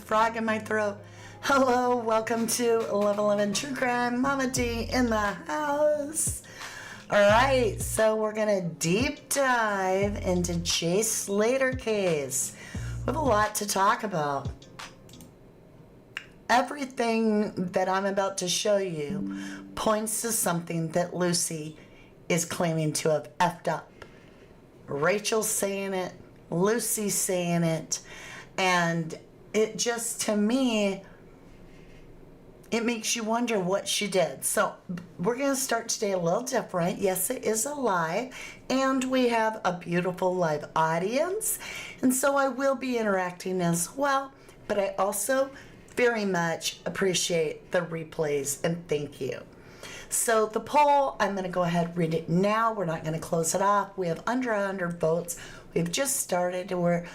frog in my throat. Hello, welcome to 1111 True Crime. Mama D in the house. Alright, so we're going to deep dive into Jay Slater case. We have a lot to talk about. Everything that I'm about to show you points to something that Lucy is claiming to have effed up. Rachel's saying it, Lucy's saying it, and it just, to me, it makes you wonder what she did. So we're going to start today a little different. Yes, it is a live, and we have a beautiful live audience, and so I will be interacting as well, but I also very much appreciate the replays, and thank you. So the poll, I'm going to go ahead and read it now. We're not going to close it off. We have under 100 votes. We've just started. We're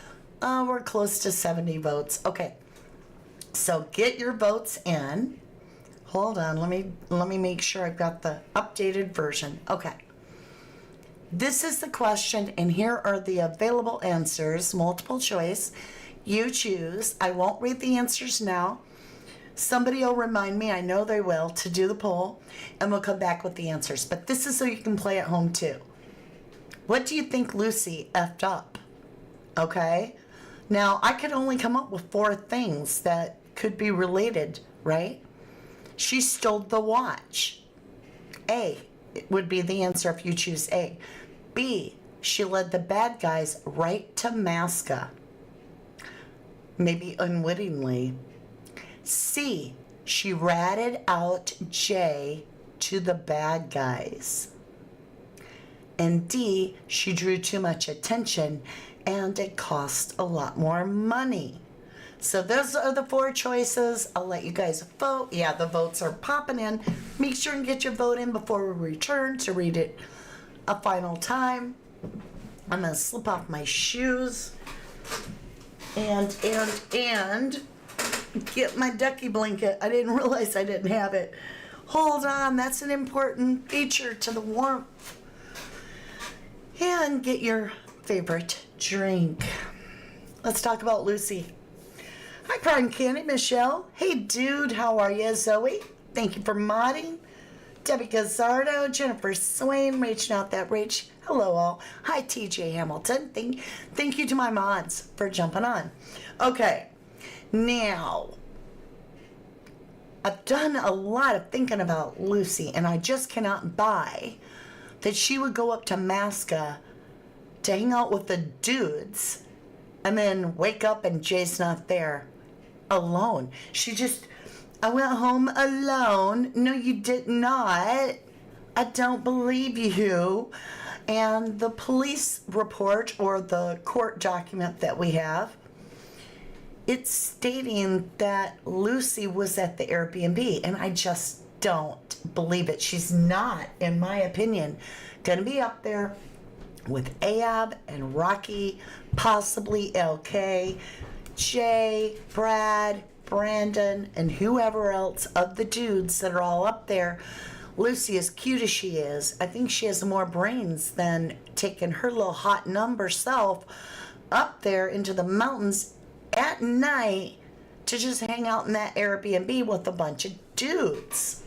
close to 70 votes. Okay, so get your votes in. Hold on, let me make sure I've got the updated version. Okay, this is the question, and here are the available answers. Multiple choice. You choose. I won't read the answers now. Somebody will remind me, I know they will, to do the poll, and we'll come back with the answers. But this is so you can play at home too. What do you think Lucy effed up? Okay? Now, I could only come up with 4 things that could be related, right? She stole the watch. A would be the answer if you choose A. B, she led the bad guys right to Masca. Maybe unwittingly. C, she ratted out Jay to the bad guys. And D, she drew too much attention and it cost a lot more money. So those are the 4 choices. I'll let you guys vote. Yeah, the votes are popping in. Make sure and get your vote in before we return to read it a final time. I'm going to slip off my shoes and get my ducky blanket. I didn't realize I didn't have it. Hold on, that's an important feature to the warmth. And get your favorite drink. Let's talk about Lucy. Hi, Cotton Candy, Michelle. Hey, dude, how are you? Zoe, thank you for modding. Debbie Gazzardo, Jennifer Swain, reaching out that Rach. Hello, all. Hi, TJ Hamilton. Thank you to my mods for jumping on. Okay. Now, I've done a lot of thinking about Lucy, and I just cannot buy that she would go up to Masca to hang out with the dudes and then wake up and Jay's not there alone. I went home alone. No, you did not. I don't believe you. And the police report or the court document that we have, it's stating that Lucy was at the Airbnb, and I just don't believe it. She's not, in my opinion, going to be up there with Ab and Rocky, possibly LK, Jay, Brad, Brandon, and whoever else of the dudes that are all up there. Lucy, as cute as she is, I think she has more brains than taking her little hot number self up there into the mountains at night to just hang out in that Airbnb with a bunch of dudes.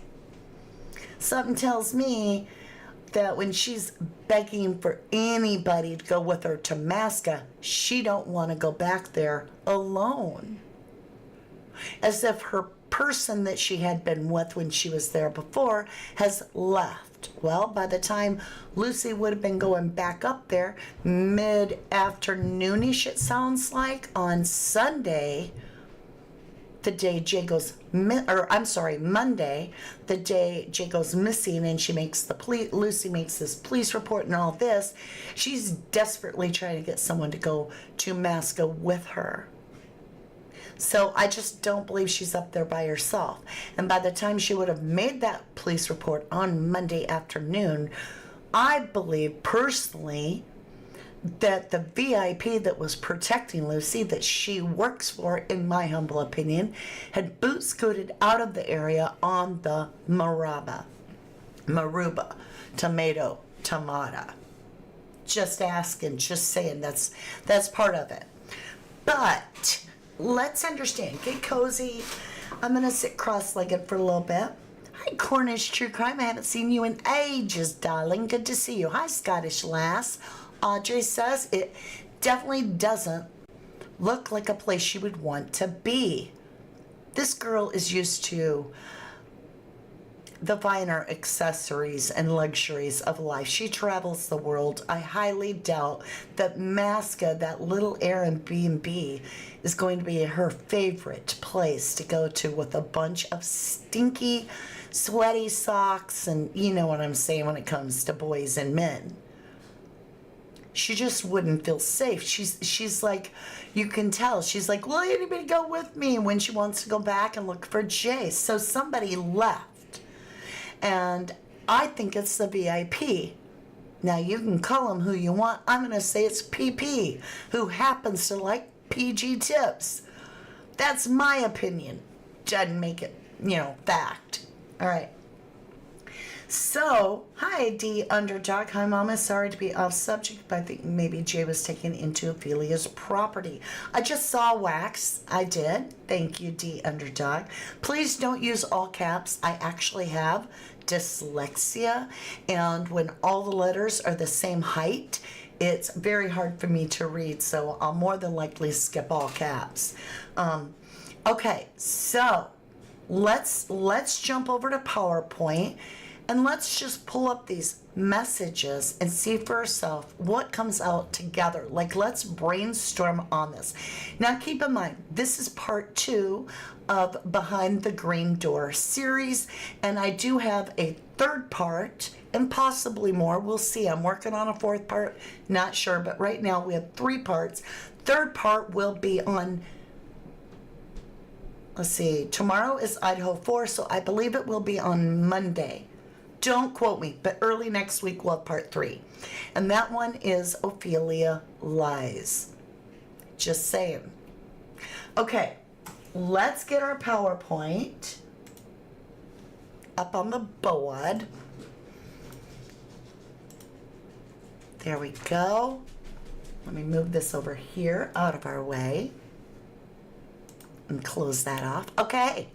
Something tells me that when she's begging for anybody to go with her to Masca, she don't want to go back there alone. As if her person that she had been with when she was there before has left. Well, by the time Lucy would have been going back up there mid-afternoonish, it sounds like, on Sunday, the day Monday, the day Jay goes missing, and Lucy makes this police report and all this. She's desperately trying to get someone to go to Masca with her. So I just don't believe she's up there by herself. And by the time she would have made that police report on Monday afternoon, I believe personally that the VIP that was protecting Lucy, that she works for, in my humble opinion, had boot scooted out of the area on the Maruba, tomato. Just asking, just saying, that's part of it. But let's understand. Get cozy. I'm going to sit cross-legged for a little bit. Hi, Cornish True Crime. I haven't seen you in ages, darling. Good to see you. Hi, Scottish Lass. Audrey says it definitely doesn't look like a place you would want to be. This girl is used to the finer accessories and luxuries of life. She travels the world. I highly doubt that Masca, that little Airbnb, is going to be her favorite place to go to with a bunch of stinky, sweaty socks, and you know what I'm saying when it comes to boys and men. She just wouldn't feel safe. She's like, you can tell, she's like, will anybody go with me when she wants to go back and look for Jay? So somebody left. And I think it's the VIP. Now you can call him who you want. I'm going to say it's PP, who happens to like PG tips. That's my opinion. Doesn't make it, fact. All right. So, hi D Underdog. Hi Mama. Sorry to be off subject, but I think maybe Jay was taken into Ophelia's property. I just saw wax. I did. Thank you, D Underdog. Please don't use all caps. I actually have dyslexia, and when all the letters are the same height, it's very hard for me to read, so I'll more than likely skip all caps. Okay, so let's jump over to PowerPoint. And let's just pull up these messages and see for ourselves what comes out together. Like, let's brainstorm on this. Now, keep in mind, this is part 2 of Behind the Green Door series. And I do have a third part and possibly more. We'll see. I'm working on a 4th part. Not sure. But right now we have 3 parts. Third part will be on... Let's see. Tomorrow is Idaho 4, so I believe it will be on Monday. Don't quote me, but early next week we'll have part 3. And that one is Ophelia Lies. Just saying. Okay, let's get our PowerPoint up on the board. There we go. Let me move this over here out of our way and close that off. Okay.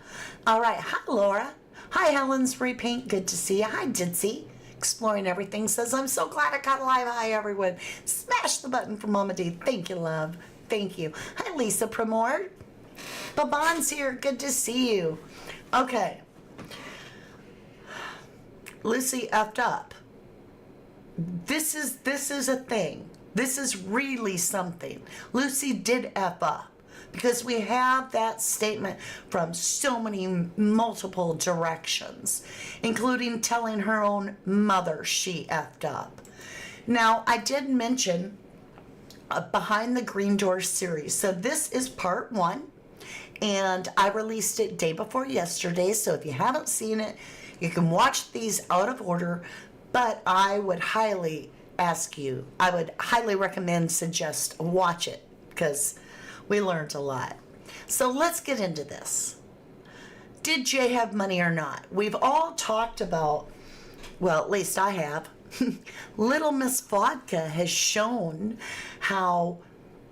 All right. Hi, Laura. Hi, Helen's Repaint. Good to see you. Hi, Ditzy. Exploring Everything says, I'm so glad I caught live. Hi, everyone. Smash the button for Mama D. Thank you, love. Thank you. Hi, Lisa Primor. Baban's here. Good to see you. Okay. Lucy effed up. This is a thing. This is really something. Lucy did F up. Because we have that statement from so many multiple directions, including telling her own mother she effed up. Now, I did mention Behind the Green Door series. So this is part 1, and I released it day before yesterday. So if you haven't seen it, you can watch these out of order, but I would highly recommend, suggest watch it, because we learned a lot. So let's get into this. Did Jay have money or not? We've all talked about, well, at least I have. Little Miss Vodka has shown how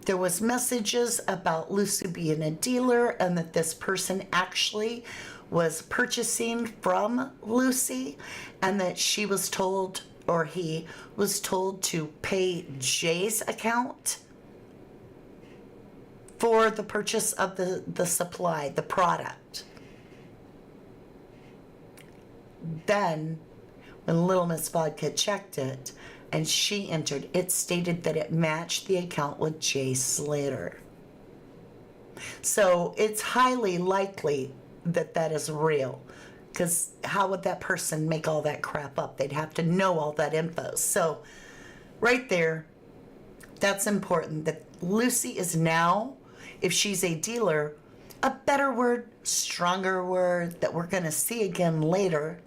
there was messages about Lucy being a dealer and that this person actually was purchasing from Lucy, and that she was told, or he was told, to pay Jay's account for the purchase of the supply, the product. Then, when Little Miss Vodka checked it, and she entered, it stated that it matched the account with Jay Slater. So it's highly likely that that is real, because how would that person make all that crap up? They'd have to know all that info. So right there, that's important, that Lucy is now, if she's a dealer, a better word, stronger word that we're going to see again later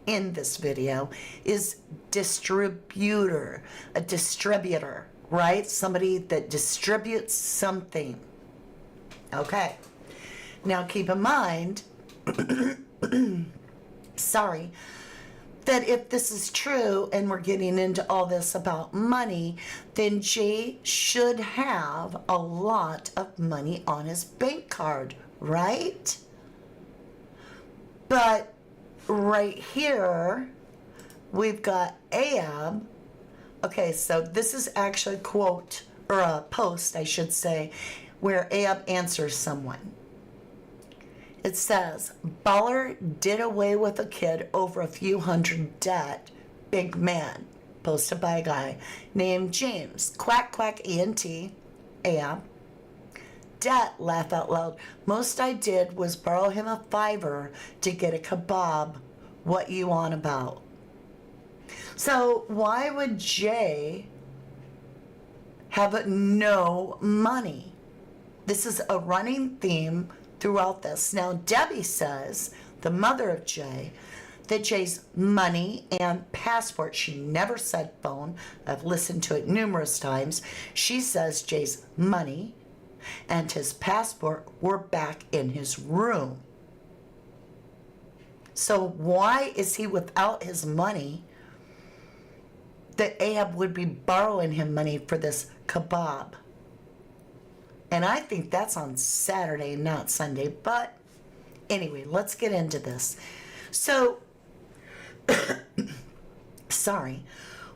in this video is distributor, a distributor, right? Somebody that distributes something. Okay. Now keep in mind, sorry, that if this is true and we're getting into all this about money, then Jay should have a lot of money on his bank card, right? But right here, we've got Ahab. Okay, so this is actually a quote, or a post, I should say, where Ahab answers someone. It says, baller did away with a kid over a few hundred debt, big man, posted by a guy named James, quack quack ENT, Ahab. Debt, laugh out loud. Most I did was borrow him a $5 to get a kebab. What you on about? So why would Jay have no money? This is a running theme throughout this. Now, Debbie says, the mother of Jay, that Jay's money and passport, she never said phone, I've listened to it numerous times, she says Jay's money and his passport were back in his room. So why is he without his money that Ahab would be borrowing him money for this kebab? And I think that's on Saturday, not Sunday. But anyway, let's get into this. So, sorry.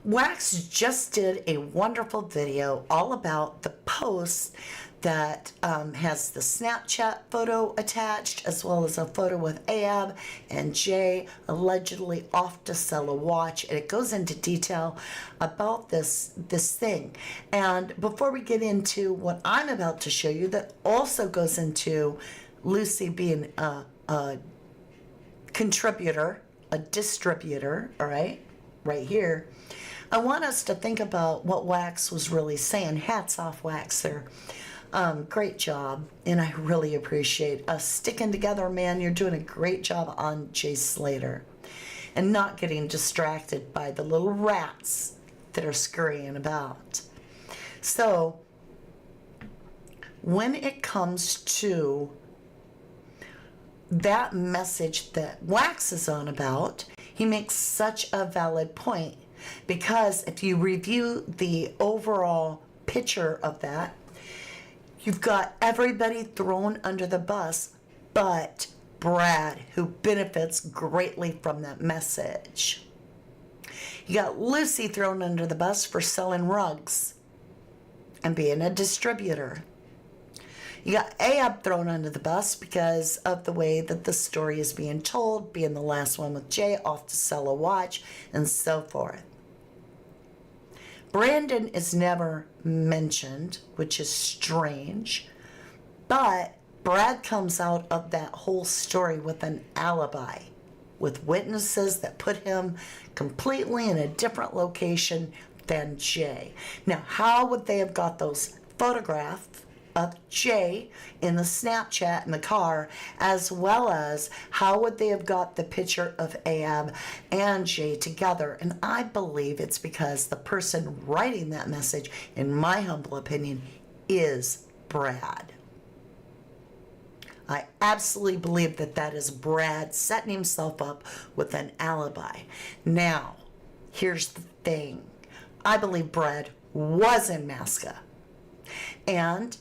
Wax just did a wonderful video all about the post that has the Snapchat photo attached, as well as a photo with Ahab and Jay allegedly off to sell a watch, and it goes into detail about this thing. And before we get into what I'm about to show you, that also goes into Lucy being a contributor, a distributor, all right here. I want us to think about what Wax was really saying. Hats off, Wax, there. Great job, and I really appreciate us sticking together, man. You're doing a great job on Jay Slater and not getting distracted by the little rats that are scurrying about. So when it comes to that message that Wax is on about, he makes such a valid point, because if you review the overall picture of that, you've got everybody thrown under the bus but Brad, who benefits greatly from that message. You got Lucy thrown under the bus for selling rugs and being a distributor. You got Ahab thrown under the bus because of the way that the story is being told, being the last one with Jay off to sell a watch and so forth. Brandon is never mentioned, which is strange, but Brad comes out of that whole story with an alibi, with witnesses that put him completely in a different location than Jay. Now, how would they have got those photographs of Jay in the Snapchat in the car, as well as how would they have got the picture of Ahab and Jay together? And I believe it's because the person writing that message, in my humble opinion, is Brad. I absolutely believe that that is Brad setting himself up with an alibi. Now, here's the thing. I believe Brad was in Masca. And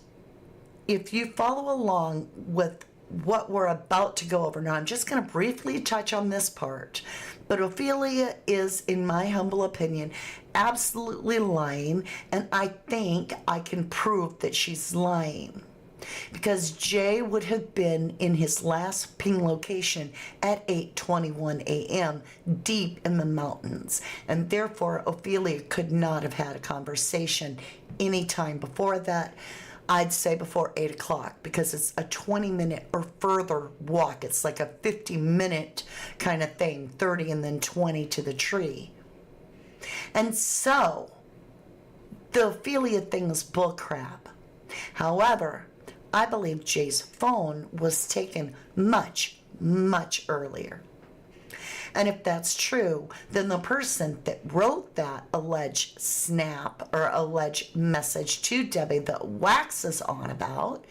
if you follow along with what we're about to go over, now I'm just going to briefly touch on this part, but Ophelia is, in my humble opinion, absolutely lying, and I think I can prove that she's lying. Because Jay would have been in his last ping location at 8:21 a.m. deep in the mountains, and therefore Ophelia could not have had a conversation any time before that. I'd say before 8 o'clock, because it's a 20-minute or further walk. It's like a 50-minute kind of thing, 30 and then 20 to the tree. And so the Ophelia thing is bullcrap. However, I believe Jay's phone was taken much, much earlier. And if that's true, then the person that wrote that alleged snap or alleged message to Debbie that Wax is on about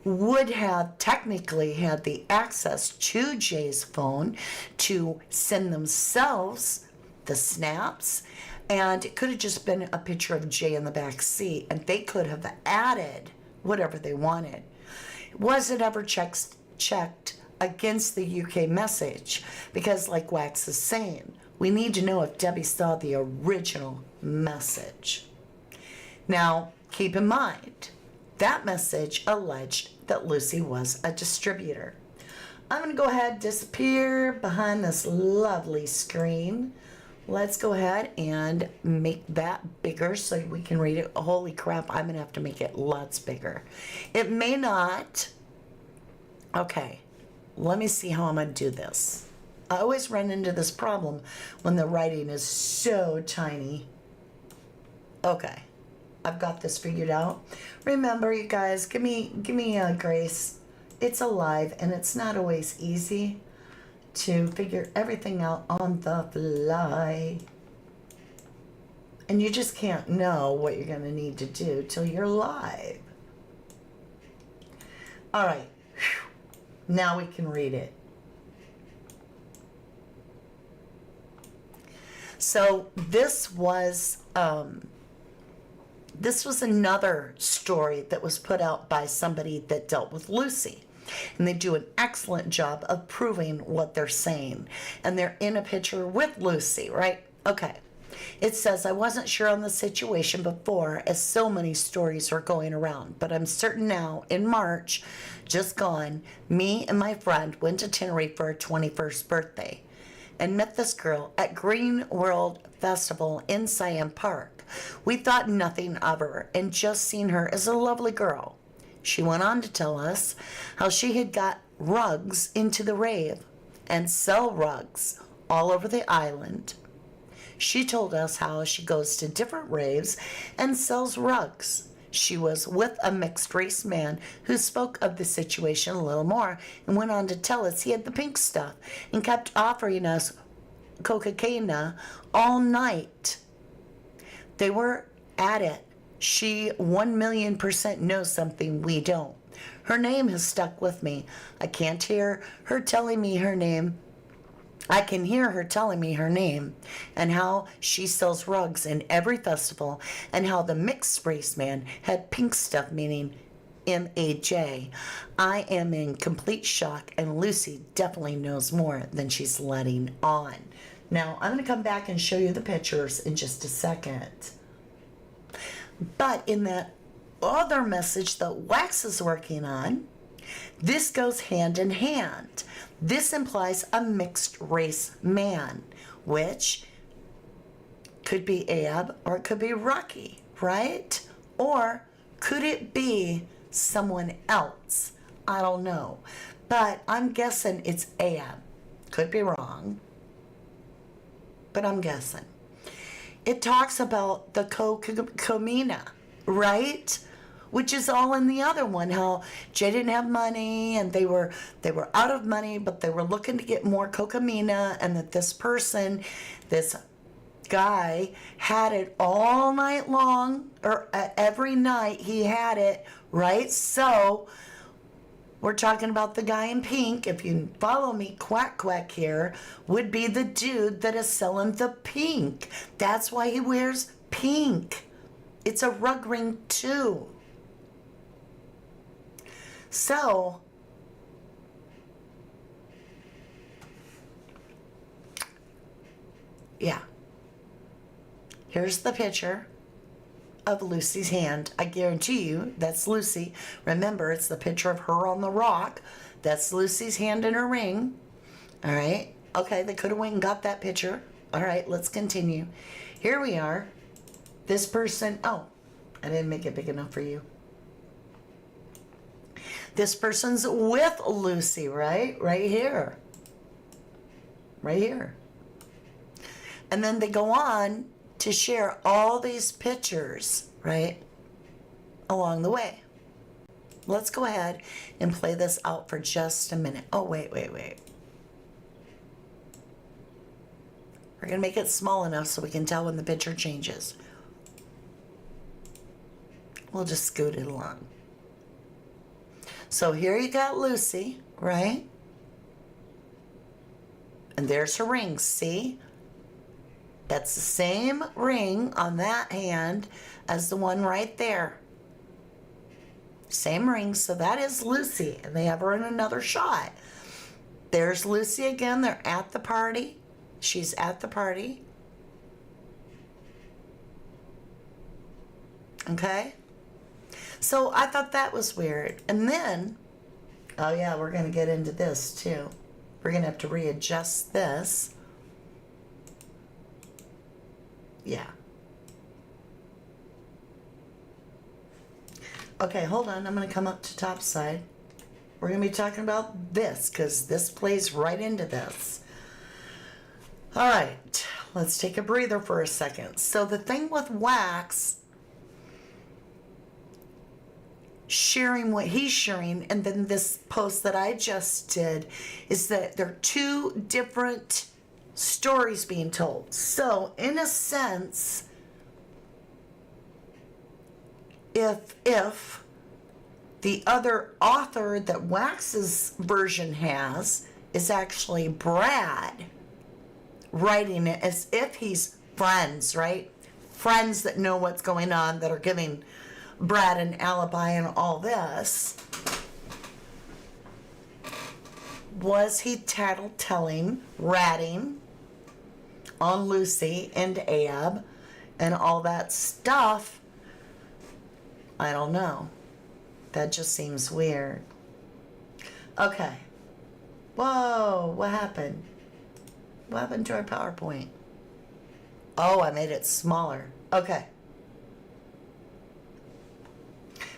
would have technically had the access to Jay's phone to send themselves the snaps, and it could have just been a picture of Jay in the back seat, and they could have added whatever they wanted. Was it ever checked against the UK message? Because like Wax is saying, we need to know if Debbie saw the original message. Now, keep in mind, that message alleged that Lucy was a distributor. I'm going to go ahead and disappear behind this lovely screen. Let's go ahead and make that bigger so we can read it. Holy crap, I'm going to have to make it lots bigger. It may not. Okay, let me see how I'm going to do this. I always run into this problem when the writing is so tiny. Okay, I've got this figured out. Remember, you guys, give me grace. It's alive, and it's not always easy to figure everything out on the fly. And you just can't know what you're going to need to do till you're live. All right, now we can read it. So this was another story that was put out by somebody that dealt with Lucy. And they do an excellent job of proving what they're saying. And they're in a picture with Lucy, right? Okay. It says, I wasn't sure on the situation before, as so many stories were going around, but I'm certain now, in March, just gone, me and my friend went to Tenerife for her 21st birthday and met this girl at Green World Festival in Siam Park. We thought nothing of her and just seen her as a lovely girl. She went on to tell us how she had got rugs into the rave and sell rugs all over the island. She told us how she goes to different raves and sells rugs. She was with a mixed race man who spoke of the situation a little more and went on to tell us he had the pink stuff and kept offering us cocaine all night. They were at it. She 1,000,000% knows something we don't. Her name has stuck with me. I can't hear her telling me her name. I can hear her telling me her name and how she sells rugs in every festival and how the mixed race man had pink stuff, meaning MAJ. I am in complete shock, and Lucy definitely knows more than she's letting on. Now, I'm going to come back and show you the pictures in just a second. But in that other message that Wax is working on, this goes hand in hand. This implies a mixed race man, which could be Ab or it could be Rocky, right? Or could it be someone else? I don't know. But I'm guessing it's Ab. Could be wrong, but I'm guessing. It talks about the Comina, right? Which is all in the other one, how Jay didn't have money and they were out of money, but they were looking to get more cocaine, and that this person, this guy, had it all night long, or every night he had it, right? So we're talking about the guy in pink, if you follow me, quack quack here, would be the dude that is selling the pink. That's why he wears pink. It's a rug ring too. So, yeah. Here's the picture of Lucy's hand. I guarantee you that's Lucy. Remember, it's the picture of her on the rock. That's Lucy's hand in her ring. All right. Okay, they could have went and got that picture. All right, let's continue. Here we are. This person, oh, I didn't make it big enough for you. This person's with Lucy, right? Right here. Right here. And then they go on to share all these pictures, right, along the way. Let's go ahead and play this out for just a minute. Oh, wait. We're going to make it small enough so we can tell when the picture changes. We'll just scoot it along. So here you got Lucy, right? And there's her ring, see? That's the same ring on that hand as the one right there. Same ring, so that is Lucy, and they have her in another shot. There's Lucy again. They're at the party. She's at the party. Okay? So I thought that was weird. And then, oh yeah, we're going to get into this too. We're going to have to readjust this. Yeah. Okay, hold on. I'm going to come up to top side. We're going to be talking about this because this plays right into this. All right, let's take a breather for a second. So the thing with Wax sharing what he's sharing, and then this post that I just did, is that there are two different stories being told. So in a sense, if the other author that Wax's version has is actually Brad writing it as if he's friends, right? Friends that know what's going on, that are giving Brad an alibi and all this. Was he tattletelling, ratting on Lucy and Ab and all that stuff? I don't know. That just seems weird. Okay. Whoa, what happened? What happened to our PowerPoint? Oh, I made it smaller. Okay.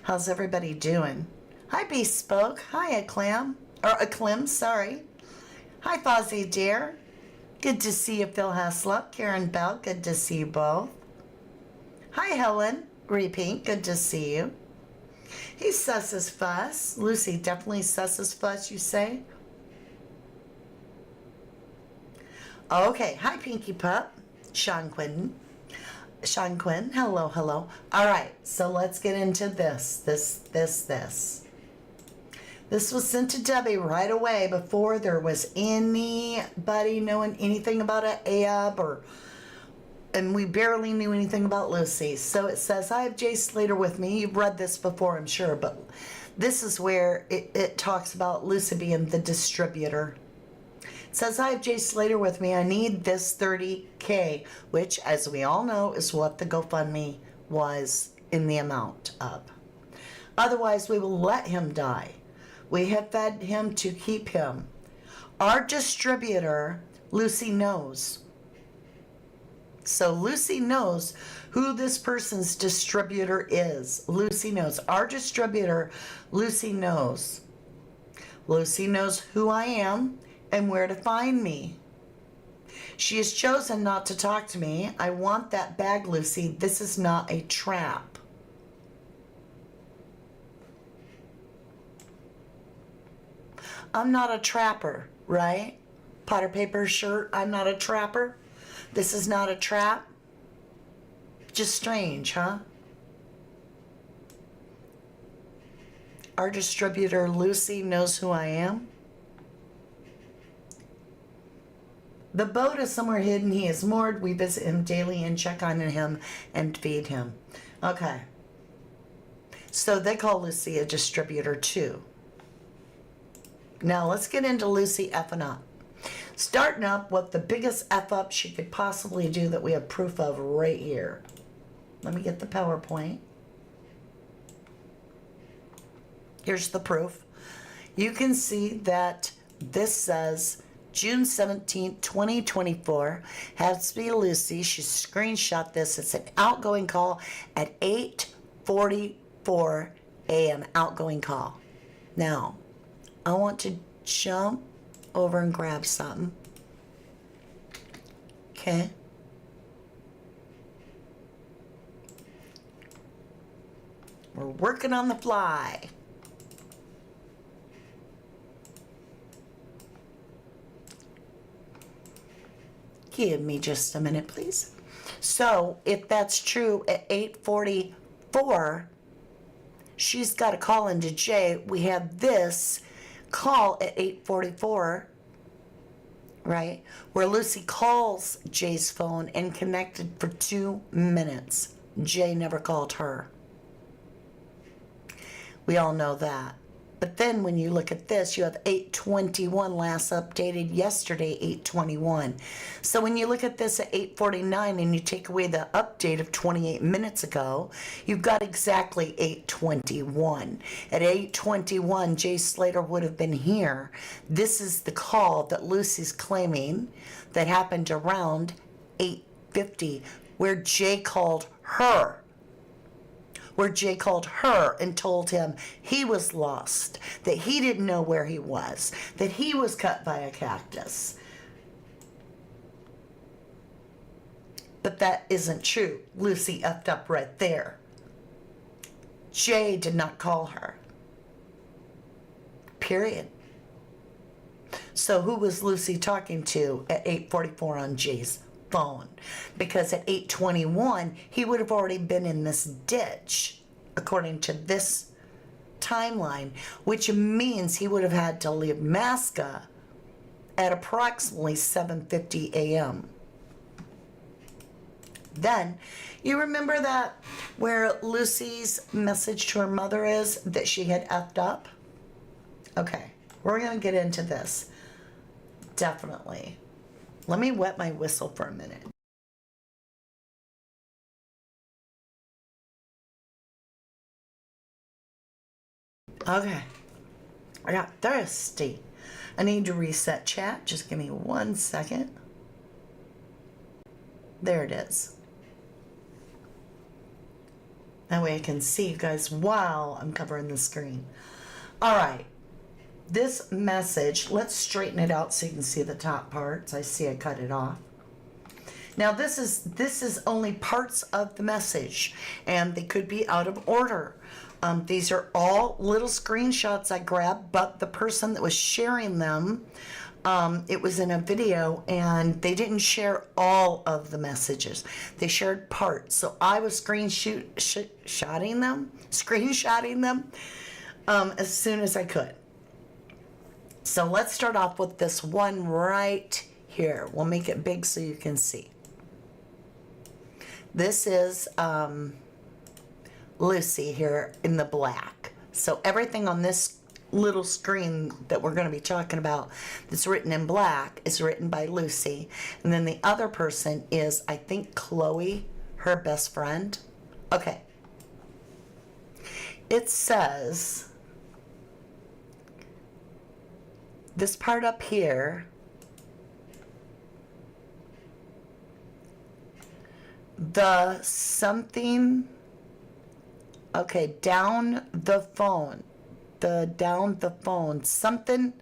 How's everybody doing? Hi, Bespoke. Hi, Acclim, sorry. Hi, Fozzie dear. Good to see you, Phil Haslop. Karen Bell, good to see you both. Hi, Helen. Repeat, good to see you. He's sus as fuss. Lucy, definitely sus as fuss, you say? Okay. Hi, Pinky Pup. Sean Quinn, hello, hello. All right, so let's get into this. This was sent to Debbie right away before there was anybody knowing anything about an Ab, and we barely knew anything about Lucy. So it says, I have Jay Slater with me. You've read this before, I'm sure, but this is where it talks about Lucy being the distributor. It says, I have Jay Slater with me. I need this $30K, which, as we all know, is what the GoFundMe was in the amount of. Otherwise, we will let him die. We have fed him to keep him. Our distributor, Lucy, knows. So Lucy knows who this person's distributor is. Lucy knows. Our distributor, Lucy knows. Lucy knows who I am and where to find me. She has chosen not to talk to me. I want that bag, Lucy. This is not a trap. I'm not a trapper, right? Potter paper shirt, I'm not a trapper. This is not a trap. Just strange, huh? Our distributor, Lucy, knows who I am. The boat is somewhere hidden. He is moored. We visit him daily and check on him and feed him. Okay. So they call Lucy a distributor too. Now let's get into Lucy effing up. Starting up with the biggest F up she could possibly do that we have proof of right here. Let me get the PowerPoint. Here's the proof. You can see that this says June 17th, 2024. Has to be Lucy. She screenshot this. It's an outgoing call at 8:44 a.m. outgoing call. Now, I want to jump over and grab something. Okay. We're working on the fly. Give me just a minute, please. So, if that's true, at 8:44, she's got a call into Jay. We have this call at 8:44, right? Where Lucy calls Jay's phone and connected for 2 minutes. Jay never called her. We all know that. But then when you look at this, you have 8:21 last updated yesterday, 8:21. So when you look at this at 8:49 and you take away the update of 28 minutes ago, you've got exactly 8:21. At 8:21, Jay Slater would have been here. This is the call that Lucy's claiming that happened around 8:50, where Jay called her. Where Jay called her and told him he was lost, that he didn't know where he was, that he was cut by a cactus. But that isn't true. Lucy effed up right there. Jay did not call her. Period. So who was Lucy talking to at 8:44 on Jay's phone? Because at 8:21 he would have already been in this ditch according to this timeline, which means he would have had to leave Masca at approximately 7:50 a.m. Then you remember that where Lucy's message to her mother is that she had effed up? Okay, we're gonna get into this, definitely. Let me wet my whistle for a minute. Okay, I got thirsty. I need to reset chat. Just give me 1 second. There it is. That way I can see you guys while I'm covering the screen. All right. This message, let's straighten it out so you can see the top parts. I see I cut it off. Now this is only parts of the message, and they could be out of order. These are all little screenshots I grabbed, but the person that was sharing them, it was in a video, and they didn't share all of the messages. They shared parts. So I was screenshotting them as soon as I could. So let's start off with this one right here. We'll make it big so you can see. This is Lucy here in the black. So everything on this little screen that we're going to be talking about that's written in black is written by Lucy. And then the other person is, I think, Chloe, her best friend. Okay. It says, this part up here, the something, okay, down the phone, something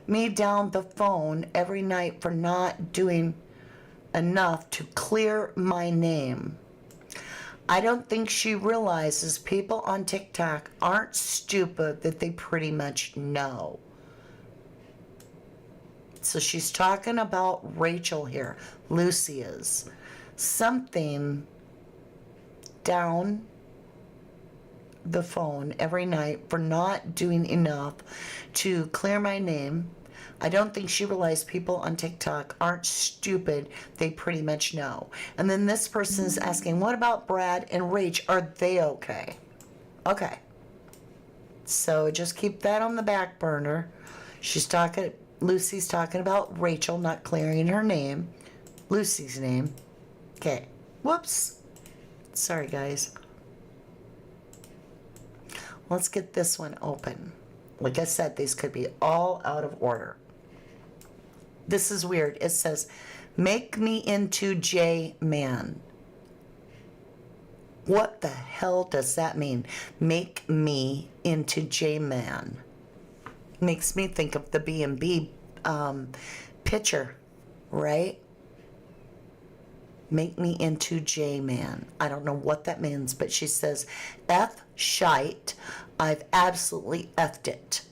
me down the phone every night for not doing enough to clear my name. I don't think she realizes people on TikTok aren't stupid, that they pretty much know. So she's talking about Rachel here. Lucy is. Something down the phone every night for not doing enough to clear my name. I don't think she realized people on TikTok aren't stupid. They pretty much know. And then this person is asking, what about Brad and Rach? Are they okay? Okay. So just keep that on the back burner. Lucy's talking about Rachel not clearing her name. Lucy's name. Okay. Whoops. Sorry, guys. Let's get this one open. Like I said, these could be all out of order. This is weird. It says, make me into J-Man. What the hell does that mean? Make me into J-Man. Makes me think of the B&B picture, right? Make me into J-Man. I don't know what that means, but she says, F shite. I've absolutely effed it.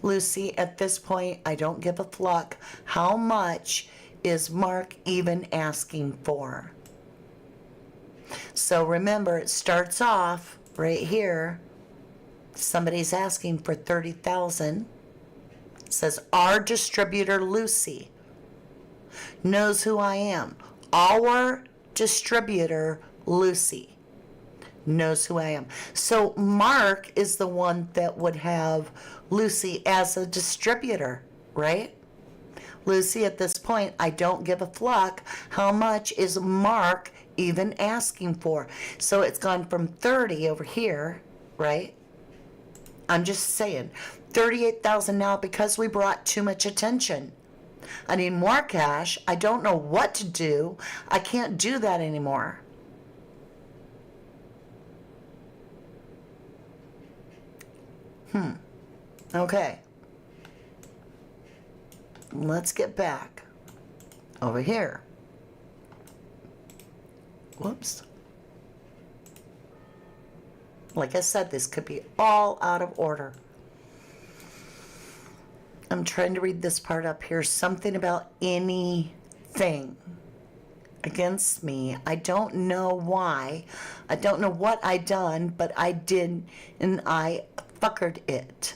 Lucy, at this point, I don't give a fluck. How much is Mark even asking for? So remember, it starts off right here. Somebody's asking for 30,000. It says, our distributor Lucy knows who I am. Our distributor Lucy knows who I am. So Mark is the one that would have Lucy as a distributor, right? Lucy, at this point, I don't give a fluck. How much is Mark even asking for? So it's gone from 30 over here, right? I'm just saying, 38,000 now because we brought too much attention. I need more cash. I don't know what to do. I can't do that anymore. Okay. Let's get back over here. Whoops. Like I said, this could be all out of order. I'm trying to read this part up here. Something about anything against me. I don't know why. I don't know what I done, but I did, and I fuckered it.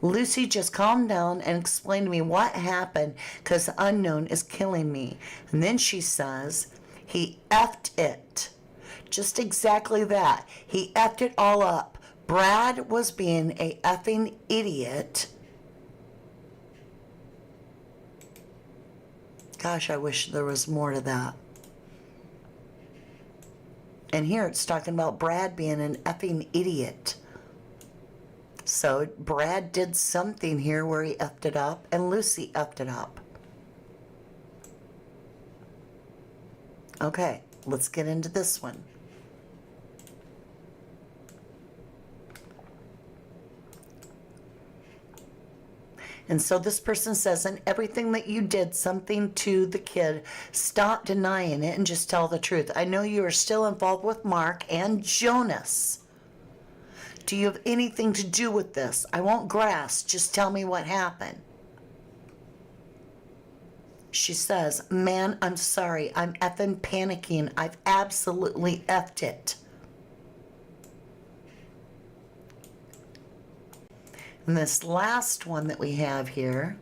Lucy, just calm down and explain to me what happened, because the unknown is killing me. And then she says, he effed it. Just exactly that. He effed it all up. Brad was being a effing idiot. Gosh, I wish there was more to that. And here it's talking about Brad being an effing idiot. So Brad did something here where he effed it up, and Lucy effed it up. Okay, let's get into this one. And so this person says, and everything that you did something to the kid, stop denying it and just tell the truth. I know you are still involved with Mark and Jonas. Do you have anything to do with this? I won't grasp. Just tell me what happened. She says, man, I'm sorry. I'm effing panicking. I've absolutely effed it. And this last one that we have here,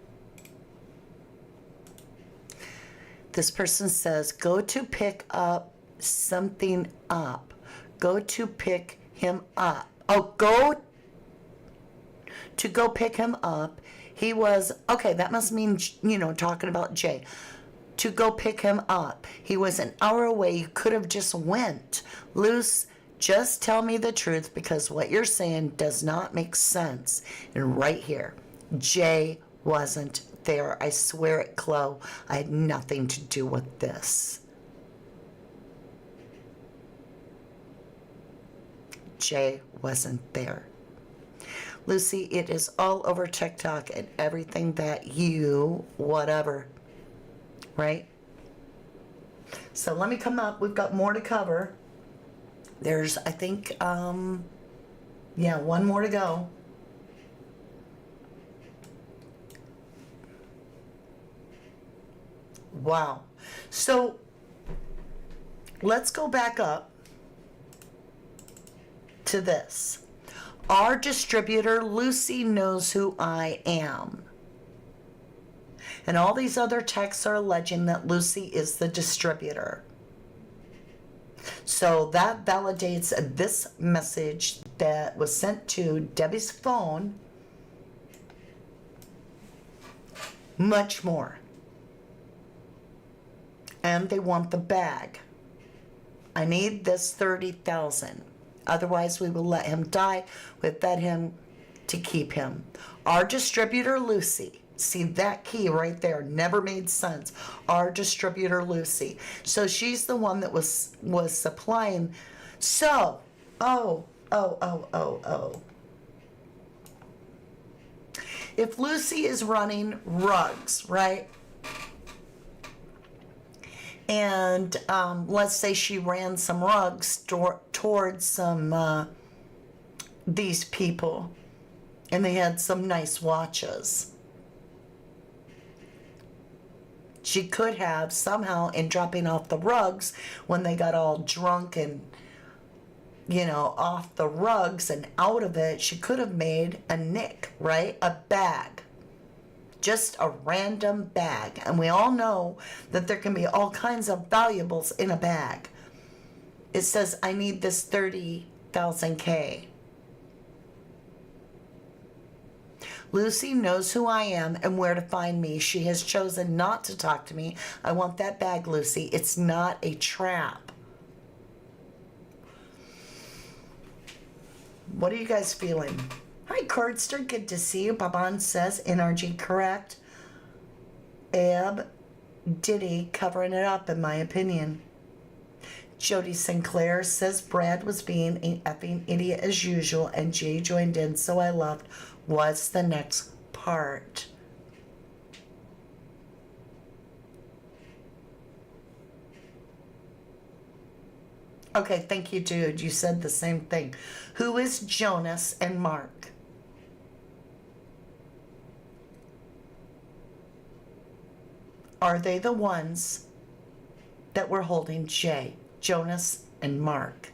this person says, go to pick up something up. Go to pick him up. Oh, go pick him up. He was, okay, that must mean, talking about Jay. To go pick him up. He was an hour away. You could have just went. Luce, just tell me the truth, because what you're saying does not make sense. And right here, Jay wasn't there. I swear it, Chloe. I had nothing to do with this. Jay wasn't there. Lucy, it is all over TikTok and everything that you, whatever, right? So let me come up. We've got more to cover. There's, I think, one more to go. Wow. So let's go back up to this. Our distributor, Lucy, knows who I am. And all these other texts are alleging that Lucy is the distributor. So that validates this message that was sent to Debbie's phone much more. And they want the bag. I need this 30,000. Otherwise, we will let him die. We fed him to keep him. Our distributor, Lucy. See, that key right there never made sense. Our distributor, Lucy. So she's the one that was supplying. So, if Lucy is running rugs, right? And let's say she ran some rugs towards some these people, and they had some nice watches. She could have somehow, in dropping off the rugs, when they got all drunk and off the rugs and out of it, she could have made a nick, right? A bag. Just a random bag. And we all know that there can be all kinds of valuables in a bag. It says, I need this 30,000 K. Lucy knows who I am and where to find me. She has chosen not to talk to me. I want that bag, Lucy. It's not a trap. What are you guys feeling? Hi, Cordster. Good to see you. Baban says, NRG correct. Ab Diddy covering it up, in my opinion. Jody Sinclair says Brad was being an effing idiot as usual and Jay joined in, so I left. What's the next part? Okay, thank you, dude. You said the same thing. Who is Jonas and Mark? Are they the ones that were holding Jay, Jonas, and Mark?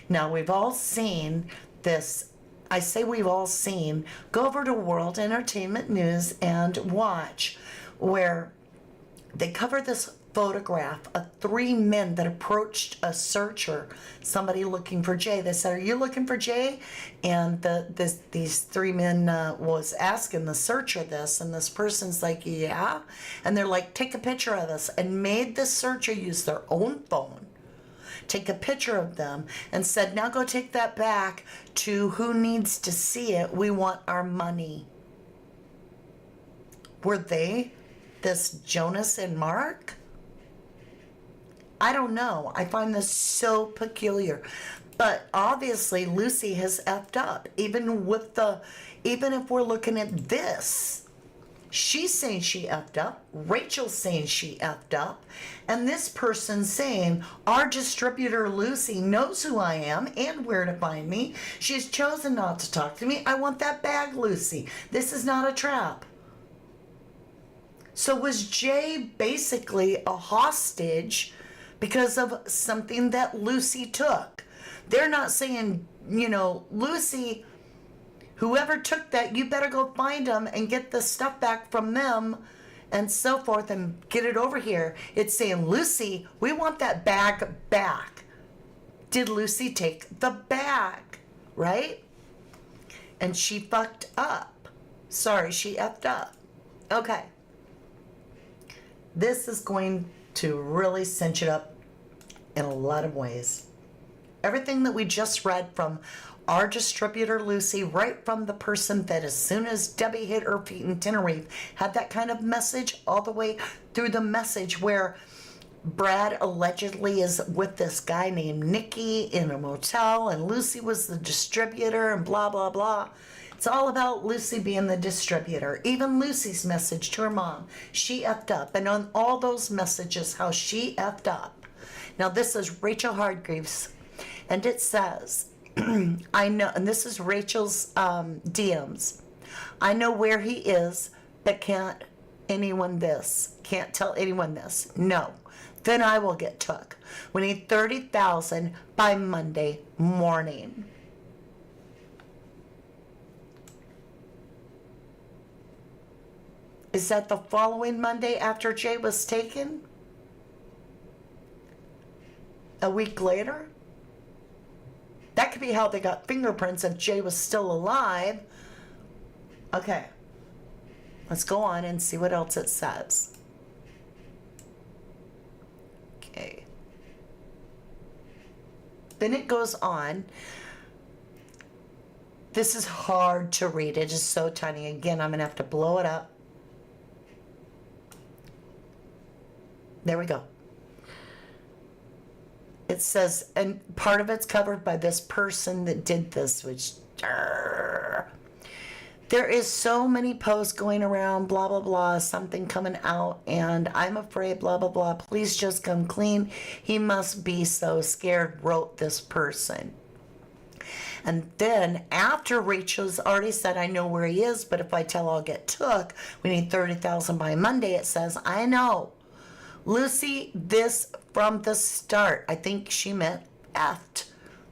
Now, we've all seen this. I say we've all seen. Go over to World Entertainment News and watch where they cover this photograph of three men that approached a searcher, somebody looking for Jay. They said, are you looking for Jay? And these three men was asking the searcher this, and this person's like, yeah. And they're like, take a picture of us, and made the searcher use their own phone, take a picture of them, and said, now go take that back to who needs to see it. We want our money. Were they this Jonas and Mark? I don't know. I find this so peculiar. But obviously Lucy has effed up. Even if we're looking at this, she's saying she effed up. Rachel's saying she effed up. And this person's saying, our distributor Lucy knows who I am and where to find me. She's chosen not to talk to me. I want that bag, Lucy. This is not a trap. So was Jay basically a hostage because of something that Lucy took? They're not saying, Lucy, whoever took that, you better go find them and get the stuff back from them and so forth and get it over here. It's saying, Lucy, we want that bag back. Did Lucy take the bag, right? And she fucked up. Sorry, she effed up. Okay. This is going to really cinch it up in a lot of ways. Everything that we just read from our distributor Lucy, right from the person that as soon as Debbie hit her feet in Tenerife had that kind of message, all the way through the message where Brad allegedly is with this guy named Nikki in a motel and Lucy was the distributor and blah blah blah. It's all about Lucy being the distributor. Even Lucy's message to her mom, she effed up. And on all those messages, how she effed up. Now this is Rachel Hargreaves, and it says, I know, and this is Rachel's DMs. I know where he is, but can't tell anyone this. No, then I will get took. We need 30,000 by Monday morning. Is that the following Monday after Jay was taken? A week later? That could be how they got fingerprints if Jay was still alive. Okay. Let's go on and see what else it says. Okay. Then it goes on. This is hard to read. It is so tiny. Again, I'm going to have to blow it up. There we go. It says, and part of it's covered by this person that did this, which, there is so many posts going around, blah, blah, blah, something coming out, and I'm afraid, blah, blah, blah, please just come clean. He must be so scared, wrote this person. And then after Rachel's already said, I know where he is, but if I tell I'll get took, we need 30,000 by Monday, it says, I know. Lucy, this from the start, I think she meant effed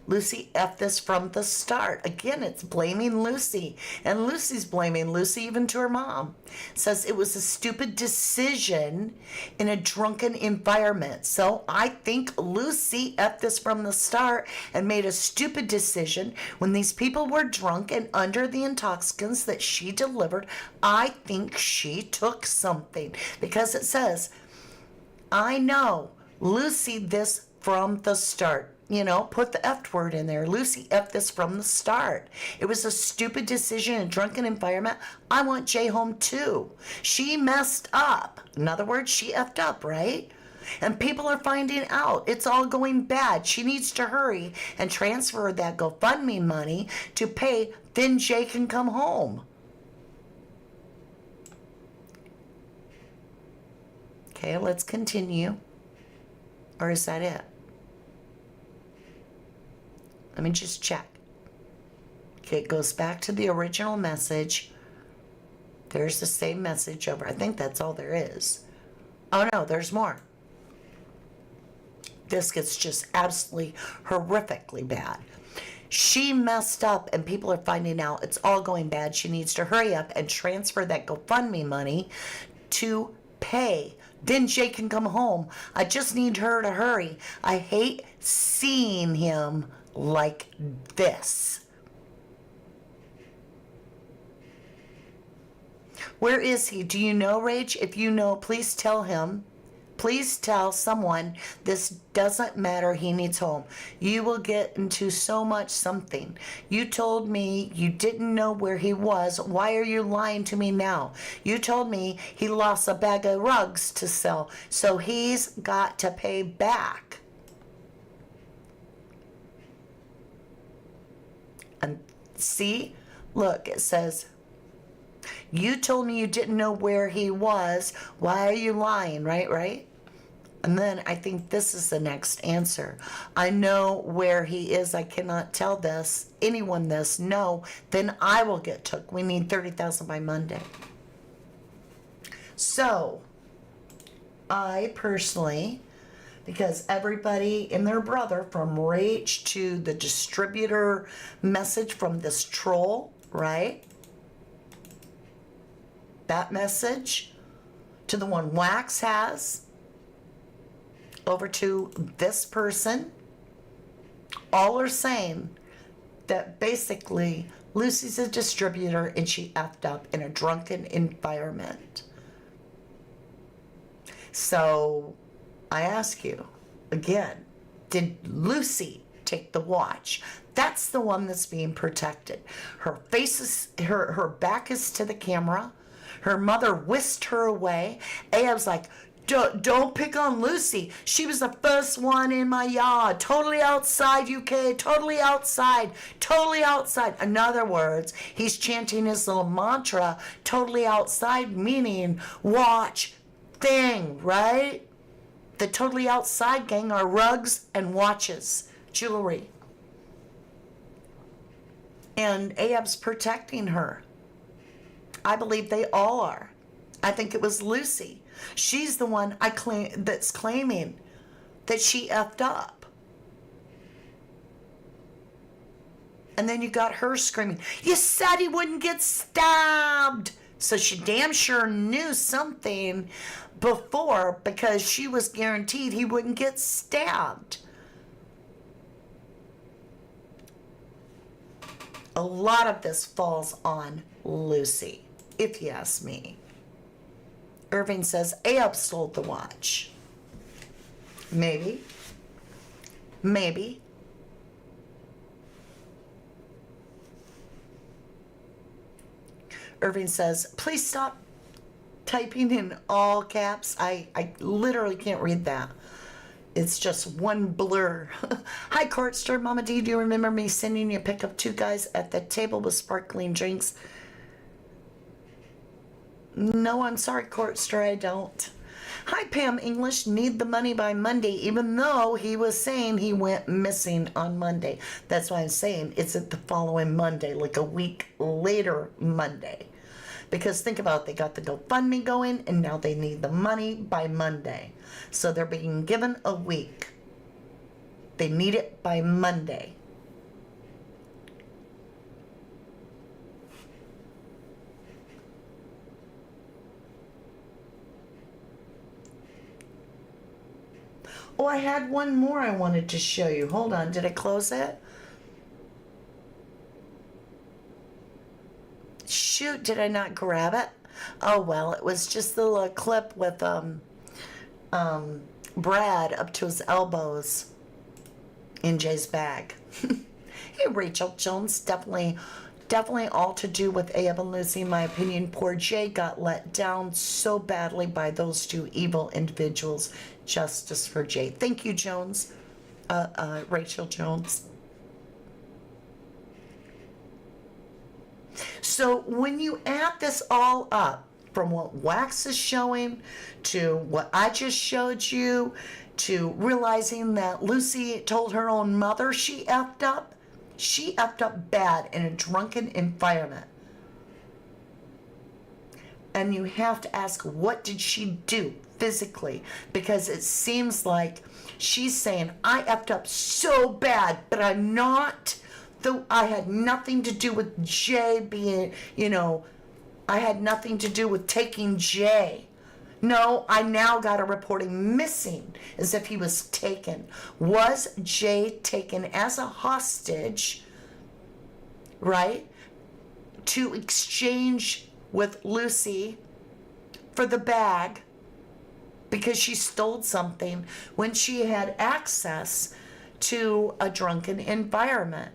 Lucy effed this from the start. Again, it's blaming Lucy. And Lucy's blaming Lucy even to her mom. Says it was a stupid decision in a drunken environment. So I think Lucy effed this from the start and made a stupid decision when these people were drunk and under the intoxicants that she delivered. I think she took something because it says, I know Lucy this from the start. You know, put the F word in there. Lucy F this from the start. It was a stupid decision in a drunken environment. I want Jay home too. She messed up. In other words, she effed up, right? And people are finding out. It's all going bad. She needs to hurry and transfer that GoFundMe money to pay. Then Jay can come home. Okay, let's continue. Or is that it? Let me just check. Okay, it goes back to the original message. There's the same message over. I think that's all there is. Oh no, there's more. This gets just absolutely horrifically bad. She messed up and people are finding out it's all going bad. She needs to hurry up and transfer that GoFundMe money to pay. Then Jay can come home. I just need her to hurry. I hate seeing him like this. Where is he? Do you know, Rach? If you know, please tell him. Please tell someone this doesn't matter. He needs home. You will get into so much something. You told me you didn't know where he was. Why are you lying to me now? You told me he lost a bag of rugs to sell, so he's got to pay back. And see, look, it says, you told me you didn't know where he was. Why are you lying? Right? And then I think this is the next answer. I know where he is. I cannot tell anyone this. No, then I will get took. We need 30,000 by Monday. So, I personally, because everybody and their brother, from Rach to the distributor message from this troll, right? That message to the one Wax has, over to this person, all are saying that basically Lucy's a distributor and she effed up in a drunken environment. So I ask you again, did Lucy take the watch? That's the one that's being protected. Her face is, her back is to the camera. Her mother whisked her away. Ahab's like, don't pick on Lucy. She was the first one in my yard. Totally outside, UK. Totally outside. Totally outside. In other words, he's chanting his little mantra, totally outside, meaning watch thing, right? The totally outside gang are rugs and watches, jewelry. And Ahab's protecting her. I believe they all are. I think it was Lucy. She's the one that's claiming that she effed up. And then you got her screaming, you said he wouldn't get stabbed. So she damn sure knew something before, because she was guaranteed he wouldn't get stabbed. A lot of this falls on Lucy, if you ask me. Irving says Ahab sold the watch. Maybe. Irving says, please stop typing in all caps. I literally can't read that. It's just one blur. Hi, Courtster. Mama D, do you remember me sending you a pic of two guys at the table with sparkling drinks? No, I'm sorry, Courtster, I don't. Hi, Pam English. Need the money by Monday, even though he was saying he went missing on Monday. That's why I'm saying it's at the following Monday, like a week later Monday. Because think about it, they got the GoFundMe going, and now they need the money by Monday. So they're being given a week. They need it by Monday. Oh, I had one more I wanted to show you. Hold on, did I close it? Shoot, did I not grab it? Oh well, it was just the little clip with Brad up to his elbows in Jay's bag. Hey, Rachel Jones, definitely all to do with Abe and Lucy, in my opinion. Poor Jay got let down so badly by those two evil individuals. Justice for Jay. Thank you, Jones. Rachel Jones. So when you add this all up, from what Wax is showing to what I just showed you, to realizing that Lucy told her own mother she effed up bad in a drunken environment. And you have to ask, what did she do physically? Because it seems like she's saying, I effed up so bad, but I'm not, though I had nothing to do with Jay being, I had nothing to do with taking Jay. No, I now got a reporting missing, as if he was taken. Was Jay taken as a hostage, right, to exchange with Lucy for the bag because she stole something when she had access to a drunken environment?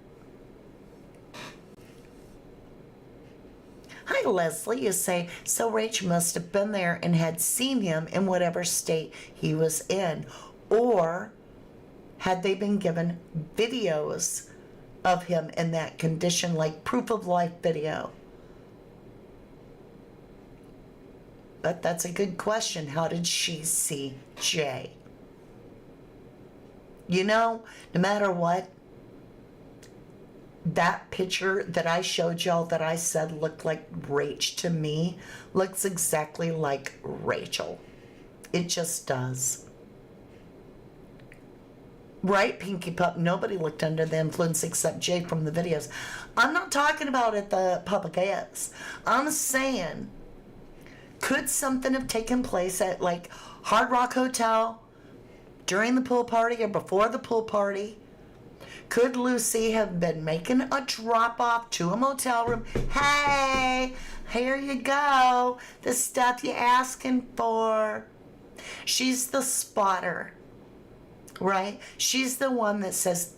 Hi, Leslie. You say, so Rach must have been there and had seen him in whatever state he was in. Or had they been given videos of him in that condition, like proof of life video? But that's a good question. How did she see Jay? No matter what, that picture that I showed y'all that I said looked like Rach to me looks exactly like Rachel. It just does. Right, Pinky Pup? Nobody looked under the influence except Jay from the videos. I'm not talking about at the public is. I'm saying, could something have taken place at like Hard Rock Hotel during the pool party or before the pool party? Could Lucy have been making a drop off to a motel room? Hey, here you go. The stuff you're asking for. She's the spotter, right? She's the one that says,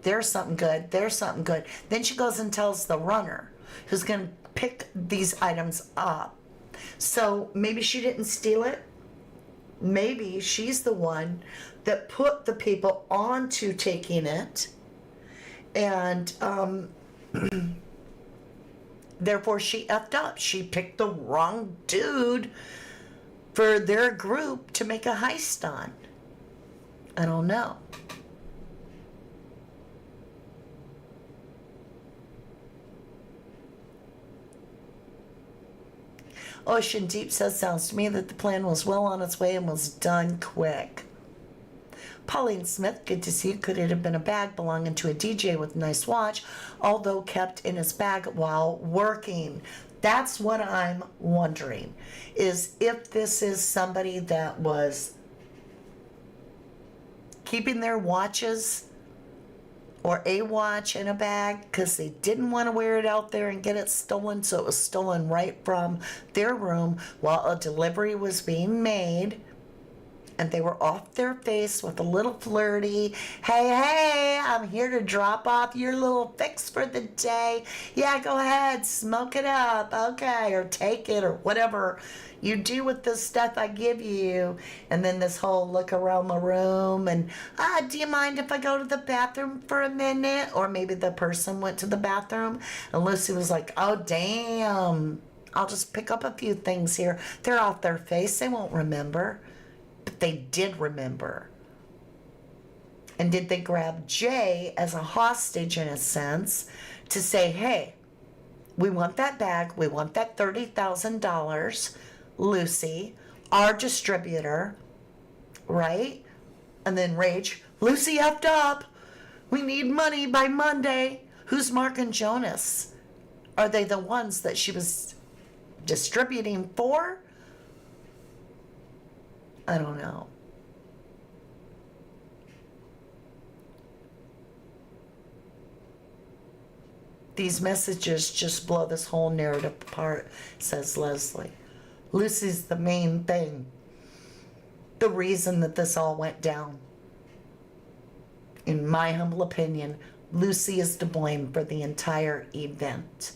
there's something good, there's something good. Then she goes and tells the runner who's going to pick these items up. So maybe she didn't steal it. Maybe she's the one that put the people onto taking it. And therefore she effed up. She picked the wrong dude for their group to make a heist on. I don't know. Ocean Deep says, sounds to me that the plan was well on its way and was done quick. Pauline Smith, good to see you. Could it have been a bag belonging to a DJ with a nice watch, although kept in his bag while working? That's what I'm wondering, is if this is somebody that was keeping their watches or a watch in a bag because they didn't want to wear it out there and get it stolen, so it was stolen right from their room while a delivery was being made. And they were off their face with a little flirty, hey, I'm here to drop off your little fix for the day. Yeah, go ahead, smoke it up, okay, or take it, or whatever you do with the stuff I give you. And then this whole look around the room and, do you mind if I go to the bathroom for a minute? Or maybe the person went to the bathroom and Lucy was like, oh, damn, I'll just pick up a few things here. They're off their face, they won't remember. But they did remember. And did they grab Jay as a hostage in a sense to say, hey, we want that bag, we want that $30,000, Lucy, our distributor, right? And then Rage, Lucy effed up, we need money by Monday. Who's Mark and Jonas? Are they the ones that she was distributing for? I don't know. These messages just blow this whole narrative apart, says Leslie. Lucy's the main thing. The reason that this all went down. In my humble opinion, Lucy is to blame for the entire event.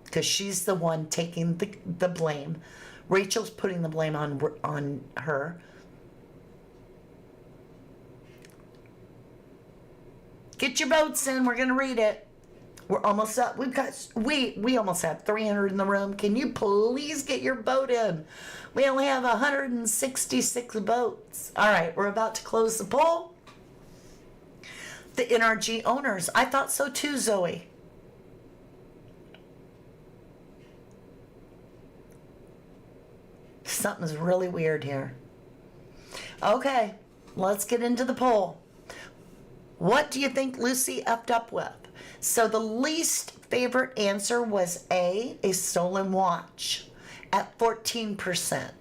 Because she's the one taking the blame. Rachel's putting the blame on her. Get your votes in. We're going to read it. We're almost up. We almost have 300 in the room. Can you please get your vote in? We only have 166 votes. All right, we're about to close the poll. The NRG owners. I thought so too, Zoe. Something's really weird here. Okay, let's get into the poll. What do you think Lucy effed up with? So the least favorite answer was A stolen watch at 14%.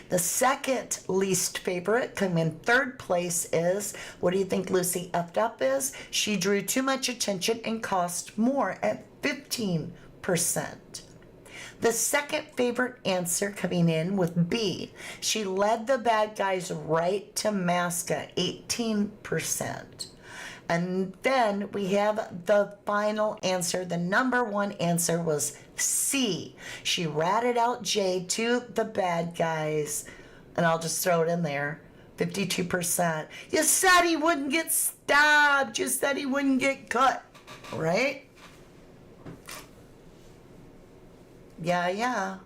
The second least favorite, coming in third place, is, what do you think Lucy effed up is? She drew too much attention and cost more at 15%. The second favorite answer coming in with B, she led the bad guys right to Masca, 18%. And then we have the final answer. The number one answer was C. She ratted out Jay to the bad guys. And I'll just throw it in there. 52%. You said he wouldn't get stabbed. You said he wouldn't get cut. Right? Yeah.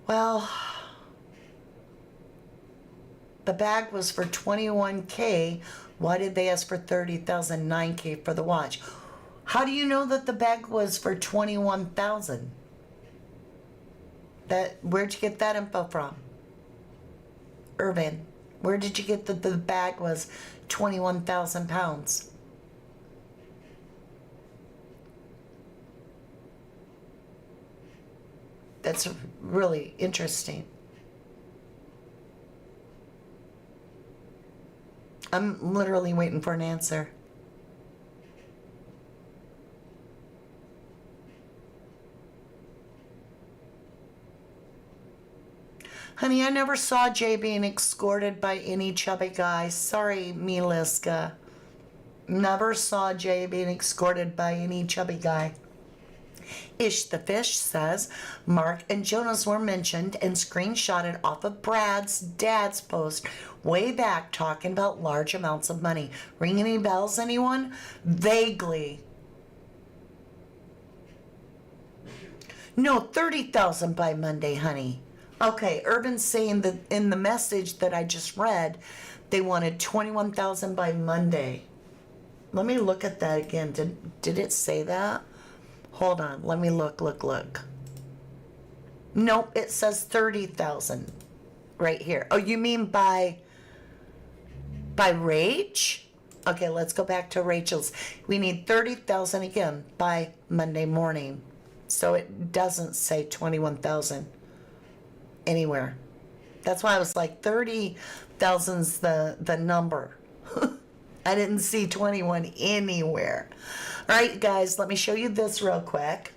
Well, the bag was for $21K. Why did they ask for $30,000, $9K for the watch? How do you know that the bag was for $21,000? Where'd you get that info from? Irvin, where did you get that the bag was 21,000 pounds? That's really interesting. I'm literally waiting for an answer. Honey, I never saw Jay being escorted by any chubby guy. Sorry, Miliska. Never saw Jay being escorted by any chubby guy. Ish the Fish says, Mark and Jonas were mentioned and screenshotted off of Brad's dad's post way back talking about large amounts of money. Ring any bells, anyone? Vaguely. No, 30,000 by Monday, honey. Okay, Urban's saying that in the message that I just read, they wanted 21,000 by Monday. Let me look at that again. Did it say that? Hold on, let me look. Nope, it says 30,000 right here. Oh, you mean by Rach? Okay, let's go back to Rachel's. We need 30,000 again by Monday morning. So it doesn't say 21,000 anywhere. That's why I was like 30,000's the number. I didn't see 21 anywhere. All right, guys, let me show you this real quick.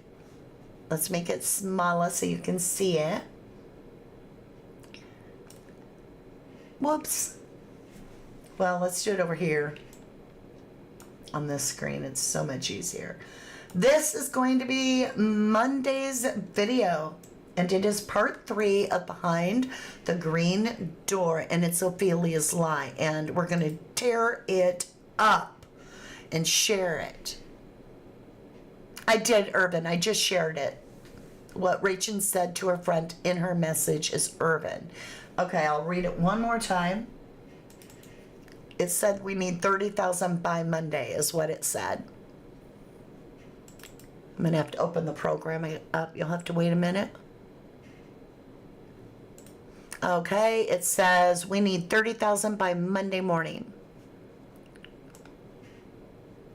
Let's make it smaller so you can see it. Whoops. Well, let's do it over here on this screen. It's so much easier. This is going to be Monday's video, and it is part 3 of Behind the Green Door, and it's Ophelia's lie, and we're going to tear it up and share it. I did, Urban. I just shared it. What Rachel said to her friend in her message is Urban. Okay, I'll read it one more time. It said we need 30,000 by Monday is what it said. I'm going to have to open the program up. You'll have to wait a minute. Okay, it says we need 30,000 by Monday morning.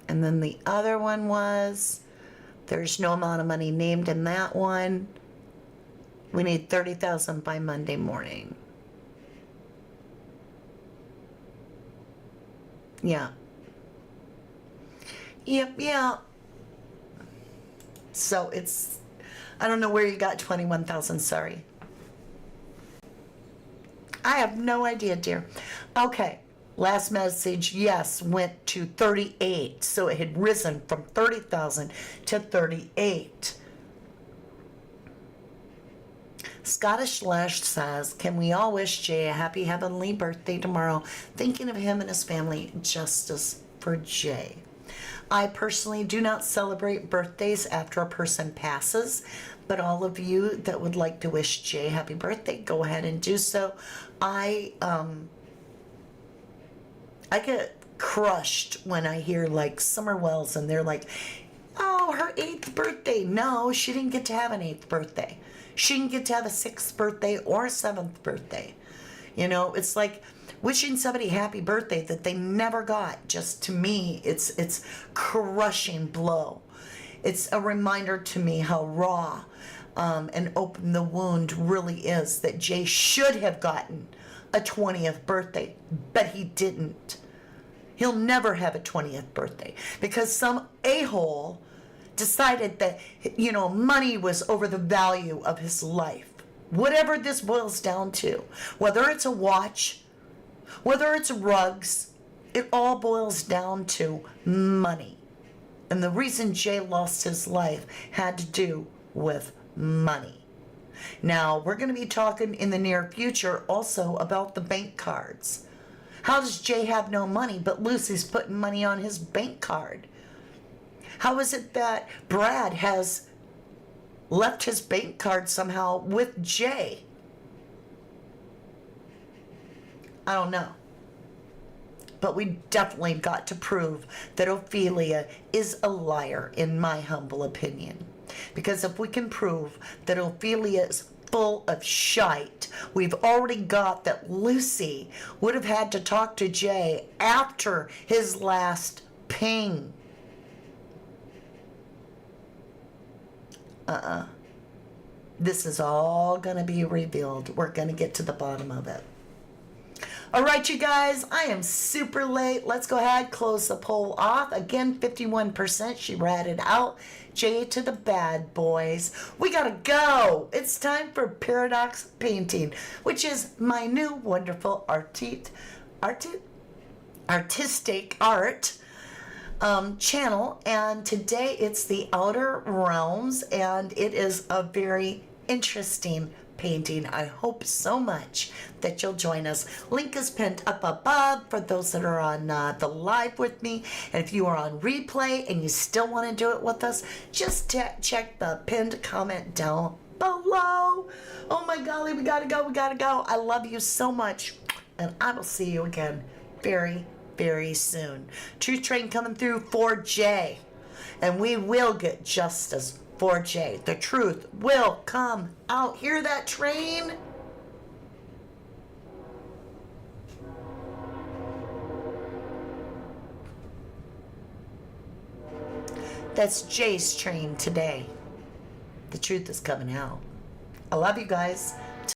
And then the other one was, there's no amount of money named in that one. We need 30,000 by Monday morning. Yeah. Yep, yeah. So it's, I don't know where you got 21,000, sorry. I have no idea, dear. Okay, last message, yes, went to 38. So it had risen from 30,000 to 38. Scottish Lash says, can we all wish Jay a happy heavenly birthday tomorrow? Thinking of him and his family, justice for Jay. I personally do not celebrate birthdays after a person passes, but all of you that would like to wish Jay happy birthday, go ahead and do so. I get crushed when I hear like Summer Wells and they're like, oh, her 8th birthday. No, she didn't get to have an 8th birthday. She didn't get to have a 6th birthday or a 7th birthday. You know, it's like wishing somebody happy birthday that they never got. Just to me, it's crushing blow. It's a reminder to me how raw and open the wound really is, that Jay should have gotten a 20th birthday, but he didn't. He'll never have a 20th birthday because some a-hole decided that, you know, money was over the value of his life. Whatever this boils down to, whether it's a watch, whether it's rugs, it all boils down to money. And the reason Jay lost his life had to do with money. Now, we're going to be talking in the near future also about the bank cards. How does Jay have no money, but Lucy's putting money on his bank card? How is it that Brad has left his bank card somehow with Jay? I don't know. But we definitely got to prove that Ophelia is a liar, in my humble opinion. Because if we can prove that Ophelia is full of shite, we've already got that Lucy would have had to talk to Jay after his last ping. This is all going to be revealed. We're going to get to the bottom of it. All right, you guys, I am super late. Let's go ahead, close the poll off. Again, 51%. She ratted out. Jay to the bad boys. We got to go. It's time for Paradox Painting, which is my new wonderful artistic art channel. And today it's the Outer Realms, and it is a very interesting painting. I hope so much that you'll join us. Link is pinned up above for those that are on the live with me. And if you are on replay and you still want to do it with us, just check the pinned comment down below. Oh my golly, we gotta go, we gotta go. I love you so much, and I will see you again very, very soon. Truth train coming through for Jay, and we will get justice for Jay. The truth will come out. Hear that train? That's Jay's train today. The truth is coming out. I love you guys.